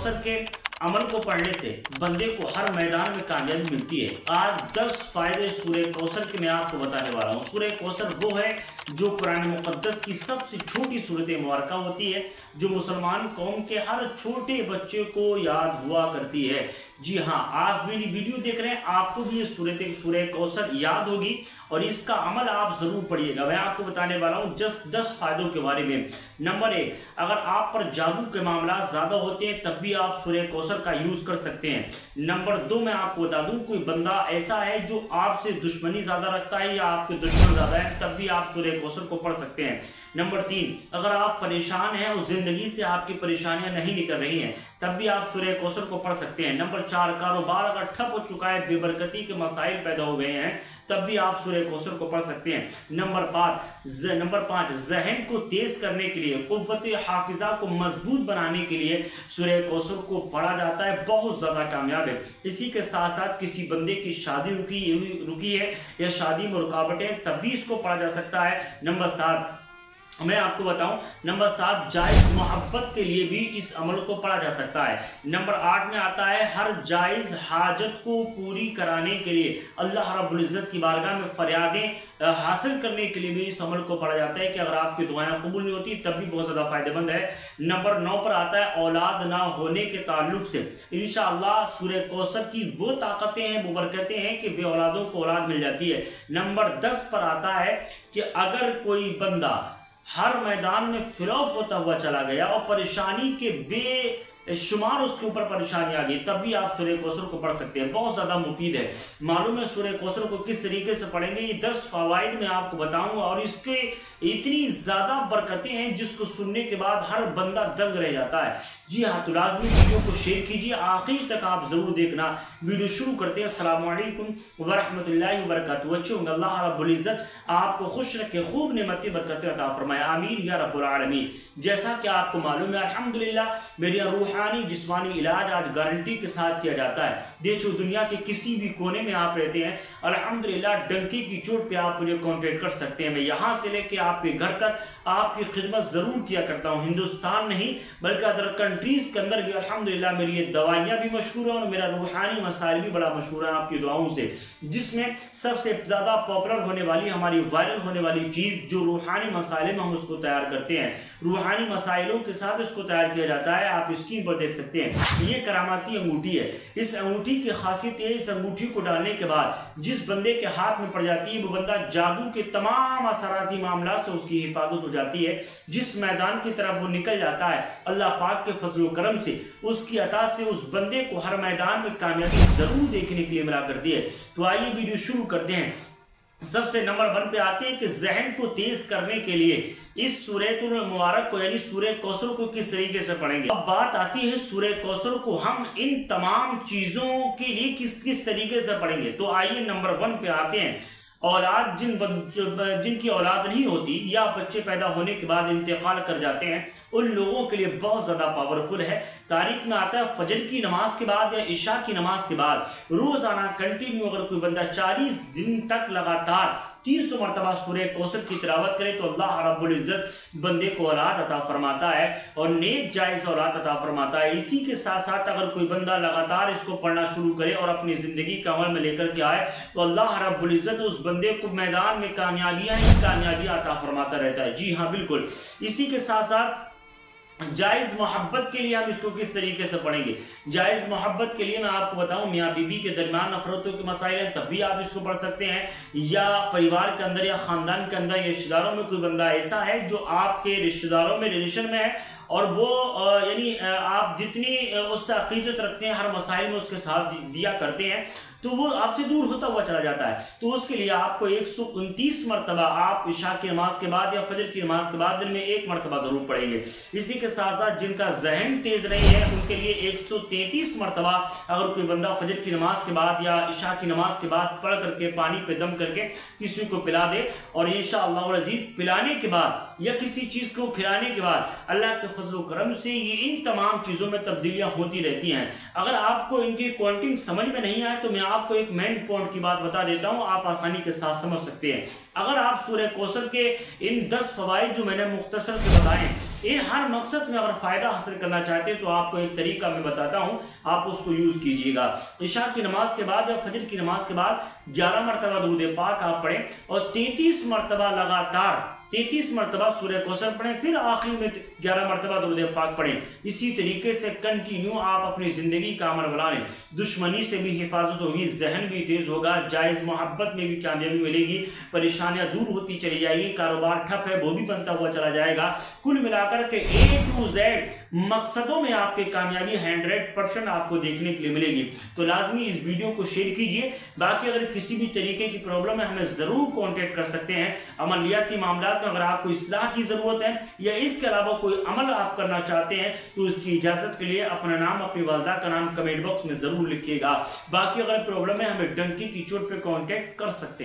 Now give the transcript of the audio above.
कौसर के अमल को पढ़ने से बंदे को हर मैदान में कामयाबी मिलती है। आज 10 फायदे सूरह कौसर के मैं आपको बताने वाला हूँ। सूरह कौसर वो है जो कुरान मुक़द्दस की सबसे छोटी सूरत मुबारक होती है, जो मुसलमान कौम के हर छोटे बच्चे को याद हुआ करती है। जी हाँ, आप वीडियो देख रहे हैं, आपको भी ये सूरह कौसर याद होगी और इसका अमल आप ज़रूर पढ़िएगा। मैं आपको बताने वाला हूँ 10 फायदों के बारे में। नंबर 1, अगर आप पर जादू के मामला ज़्यादा होते हैं तब भी आप सूरह कौसर का यूज़ कर सकते हैं। नंबर 2, मैं आपको बता दूं, कोई बंदा ऐसा है जो आपसे दुश्मनी ज़्यादा रखता है या आपके दुश्मन ज़्यादा है, तब भी आप सूरह कौसर को पढ़ सकते हैं। नंबर 3, अगर आप परेशान हैं और ज़िंदगी से आपकी परेशानियां नहीं निकल रही हैं तब भी आप सूरह कौसर को पढ़ सकते हैं। नंबर 4, कारोबार अगर ठप हो चुका है, बेबरकती के मसाइल पैदा हो गए हैं, तब भी आप सूरह कौसर को पढ़ सकते हैं। नंबर 5, ज़हन को तेज़ करने के लिए, कुव्वत हाफिज़ा को मजबूत बनाने के लिए सूरह कौसर को पढ़ा जाता है, बहुत ज़्यादा कामयाब है। इसी के साथ साथ किसी बंदे की शादी रुकी है या शादी में रुकावटें, तब भी इसको पढ़ा जा सकता है। नंबर 7, मैं आपको बताऊं, नंबर 7, जायज़ मोहब्बत के लिए भी इस अमल को पढ़ा जा सकता है। नंबर 8 में आता है हर जायज़ हाजत को पूरी कराने के लिए, अल्लाह रब्बुल इज़्ज़त की बारगाह में फरियादें हासिल करने के लिए भी इस अमल को पढ़ा जाता है कि अगर आपकी दुआएं कबूल नहीं होती तब भी बहुत ज़्यादा फ़ायदेमंद है। नंबर 9 पर आता है औलाद ना होने के ताल्लुक से इंशाअल्लाह सूरह कौसर की वो ताकतें हैं, वो बरकतें हैं कि बे औलादों को औलाद मिल जाती है। नंबर 10 पर आता है कि अगर कोई बंदा हर मैदान में फिलॉप होता हुआ चला गया और परेशानी के बेशुमार उसके ऊपर परेशानी आ गई, तब भी आप सूरह कौसर को पढ़ सकते हैं। बहुत ज़्यादा मुफीद है। मालूम है सूरह कौसर को किस तरीके से पढ़ेंगे, ये 10 फ़वाइद मैं आपको बताऊंगा और इसके इतनी ज़्यादा बरकतें हैं जिसको सुनने के बाद हर बंदा दंग रह जाता है। जी हाँ, तो लाजमी वीडियो को शेयर कीजिए, आखिर तक आप ज़रूर देखना। वीडियो शुरू करते हैं। अस्सलामु अलैकुम व रहमतुल्लाहि व बरकातुहू। अल्लाह रब्बुल इज़्ज़त आपको खुश रखे, खूब नेमतें बरकतें अता फरमाए, आमीन या रब्बुल आलमीन। जैसा कि आपको मालूम है, अल्हम्दुलिल्लाह मेरी रूहानी जिस्मानी इलाज आज गारंटी के साथ किया जाता है। देखो दुनिया के किसी भी कोने में आप रहते हैं, अल्हम्दुलिल्लाह डंकी की चोट पे आप मुझे कॉन्टेक्ट कर सकते हैं। मैं यहाँ से लेके आपके घर तक आपकी खिदमत ज़रूर किया करता हूँ। हिंदुस्तान नहीं बल्कि अदर कंट्रीज़ के अंदर भी अल्हम्दुलिल्लाह मेरी ये दवाइयाँ भी मशहूर हैं और मेरा रूहानी मसाइल भी बड़ा मशहूर है आपकी दुआओं से। जिसमें सबसे ज़्यादा पॉपुलर होने वाली, हमारी वायरल होने वाली चीज़ जो रूहानी मसाइल में हम उसको तैयार करते हैं, रूहानी मसाइलों के साथ इसको तैयार किया जाता है। आप स्क्रीन पर देख सकते हैं, ये करामाती अंगूठी है। इस अंगूठी की खासियत है, इस अंगूठी को डालने के बाद जिस बंदे के हाथ में पड़ जाती है वो बंदा जादू के तमाम असराती मामला से उसकी हिफाजत हो जाती है। जिस मैदान की तरफ वो निकल जाता है, अल्लाह पाक के फजल करम से, उसकी अता से उस बंदे को हर मैदान में कामयाबी जरूर देखने के लिए मिला करती है। तो आइए वीडियो शुरू करते हैं। सबसे नंबर 1 पे आते हैं कि जहन को तेज करने के लिए इस सूरह मुबारक को यानी सूरह कौसर को किस तरीके से पढ़ेंगे। अब बात आती है सूरह कौसर को हम इन तमाम चीजों के लिए किस तरीके से पढ़ेंगे। तो आइए नंबर 1 पे आते हैं। औलाद जिनकी औलाद नहीं होती या बच्चे पैदा होने के बाद इंतकाल कर जाते हैं, उन लोगों के लिए बहुत ज़्यादा पावरफुल है। तारीख में आता है फजर की नमाज के बाद या इशा की नमाज के बाद रोज़ाना कंटिन्यू अगर कोई बंदा 40 दिन तक लगातार 300 मरतबा सूरह कौसर की तिलावत करे तो अल्लाह रब्बुल इज़्ज़त बंदे को औलाद अता फरमाता है और नेक जायज़ औलाद अता फरमाता है। इसी के साथ साथ अगर कोई बंदा लगातार इसको पढ़ना शुरू करे और अपनी ज़िंदगी का अमल में लेकर के आए तो अल्लाह रब्बुल इज़्ज़त उस बंदे को मैदान में कामयाबियां अता फरमाता रहता है। जी हाँ, बिल्कुल। इसी के साथ साथ जायज़ मोहब्बत के लिए हम इसको किस तरीके से पढ़ेंगे। जायज़ मोहब्बत के लिए मैं आपको बताऊं, मियाँ बीबी के दरमियान नफरतों के मसाइल हैं तब भी आप इसको पढ़ सकते हैं, या परिवार के अंदर या ख़ानदान के अंदर या रिश्तेदारों में कोई बंदा ऐसा है जो आपके रिश्तेदारों में रिलेशन में है और वो यानी आप जितनी उससे अक़ीदत रखते हैं, हर मसाइल में उसके साथ दिया करते हैं, तो वो आपसे दूर होता हुआ चला जाता है। तो उसके लिए आपको 129 मरतबा आप इशा की नमाज के बाद या फजर की नमाज के बाद दिन में 1 मरतबा ज़रूर पढ़ेंगे। इसी के साथ साथ जिनका जहन तेज़ नहीं है उनके लिए 133 मरतबा अगर कोई बंदा फजर की नमाज के बाद या इशा की नमाज के बाद पढ़ करके पानी पे दम करके किसी को पिला दे और इंशाअल्लाह अज़ीज़ पिलाने के बाद या किसी चीज़ को खिलाने के बाद अल्लाह के फजल करम से ये इन तमाम चीज़ों में तब्दीलियाँ होती रहती हैं। अगर आपको इनकी काउंटिंग समझ में नहीं आए तो मैं आपको एक मेन पॉइंट की बात बता देता हूं, आप आसानी के साथ समझ सकते हैं। अगर आप सूरह कौसर के इन 10 फवाइद जो मैंने मुख्तसर से बताए ये हर मकसद में अगर फ़ायदा हासिल करना चाहते हैं तो आपको एक तरीका मैं बताता हूँ, आप उसको यूज़ कीजिएगा। इशा की नमाज के बाद या फजर की नमाज के बाद 11 मरतबा दुरूद पाक आप पढ़ें और 33 मरतबा लगातार 33 मरतबा सूरह कौसर पढ़ें, फिर आखिर में 11 मरतबा दुरूद पाक पढ़ें। इसी तरीके से कंटिन्यू आप अपनी ज़िंदगी का अमल बना लें। दुश्मनी से भी हिफाजत होगी, जहन भी तेज़ होगा, जायज़ मोहब्बत में भी कामयाबी मिलेगी, परेशानियां दूर होती चली जाएगी, कारोबार ठप है वो भी बनता हुआ चला जाएगा। कुल मिलाकर के A to Z मकसदों में आपके कामयाबी 100% आपको देखने के लिए मिलेगी। तो लाजमी इस वीडियो को शेयर कीजिए। बाकी अगर किसी भी तरीके की प्रॉब्लम है हमें ज़रूर कॉन्टेक्ट कर सकते हैं। अमलियाती मामला में अगर आपको इस्लाह की ज़रूरत है या इसके अलावा कोई अमल आप करना चाहते हैं तो उसकी इजाज़त के लिए अपना नाम, अपनी वालदा का नाम कमेंट बॉक्स में ज़रूर लिखिएगा। बाकी अगर प्रॉब्लम है हमें डंकी की चोट पर कॉन्टेक्ट कर सकते हैं।